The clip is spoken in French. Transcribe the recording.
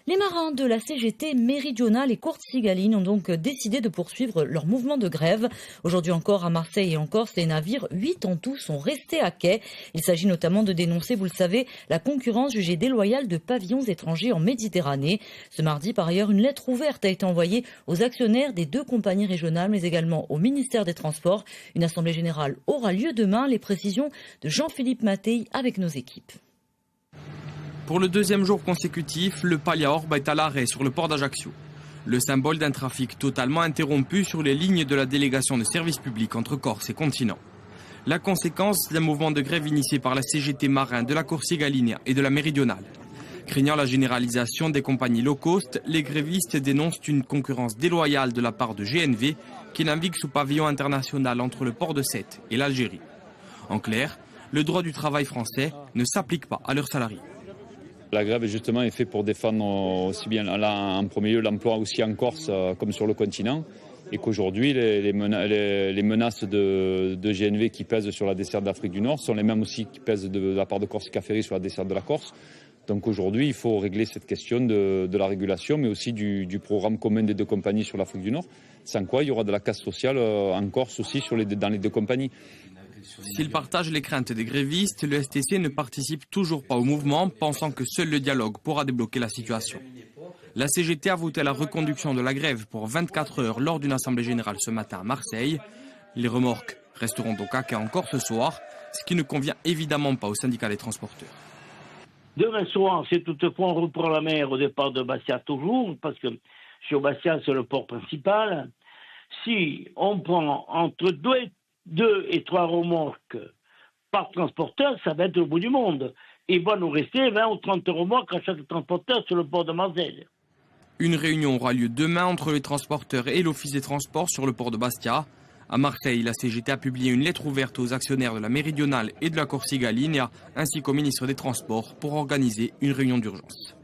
Les marins de la CGT méridionale et Coursigaline ont donc décidé de poursuivre leur mouvement de grève. Aujourd'hui encore à Marseille et en Corse, les navires, 8 en tout, sont restés à quai. Il s'agit notamment de dénoncer, vous le savez, la concurrence jugée déloyale de pavillons étrangers en Méditerranée. Ce mardi, par ailleurs, une lettre ouverte a été envoyée aux actionnaires des 2 compagnies régionales, mais également au ministère des Transports. Une assemblée générale aura lieu demain. Les précisions de Jean-Philippe Mattei avec nos équipes. Pour le 2e jour consécutif, le Pallia Orba est à l'arrêt sur le port d'Ajaccio. Le symbole d'un trafic totalement interrompu sur les lignes de la délégation de services publics entre Corse et continent. La conséquence d'un mouvement de grève initié par la CGT marin de la Coursigaline et de la Méridionale. Craignant la généralisation des compagnies low cost, les grévistes dénoncent une concurrence déloyale de la part de GNV qui navigue sous pavillon international entre le port de Sète et l'Algérie. En clair, le droit du travail français ne s'applique pas à leurs salariés. La grève justement est faite pour défendre aussi bien là, en premier lieu l'emploi aussi en Corse comme sur le continent et qu'aujourd'hui les menaces de GNV qui pèsent sur la desserte d'Afrique du Nord sont les mêmes aussi qui pèsent de la part de Corsica Ferry sur la desserte de la Corse. Donc aujourd'hui il faut régler cette question de la régulation mais aussi du programme commun des 2 compagnies sur l'Afrique du Nord, sans quoi il y aura de la casse sociale en Corse aussi dans les 2 compagnies. S'il partage les craintes des grévistes, le STC ne participe toujours pas au mouvement, pensant que seul le dialogue pourra débloquer la situation. La CGT a voté la reconduction de la grève pour 24 heures lors d'une assemblée générale ce matin à Marseille. Les remorques resteront donc à quai encore ce soir, ce qui ne convient évidemment pas au syndicat des transporteurs. Demain soir, si toutefois on reprend la mer au départ de Bastia toujours, parce que sur Bastia c'est le port principal, si on prend entre 2 et 3 remorques par transporteur, ça va être au bout du monde. Il va nous rester 20 ou 30 remorques à chaque transporteur sur le port de Marseille. Une réunion aura lieu demain entre les transporteurs et l'Office des transports sur le port de Bastia. À Marseille, la CGT a publié une lettre ouverte aux actionnaires de la Méridionale et de la Coursigaline, ainsi qu'au ministre des Transports pour organiser une réunion d'urgence.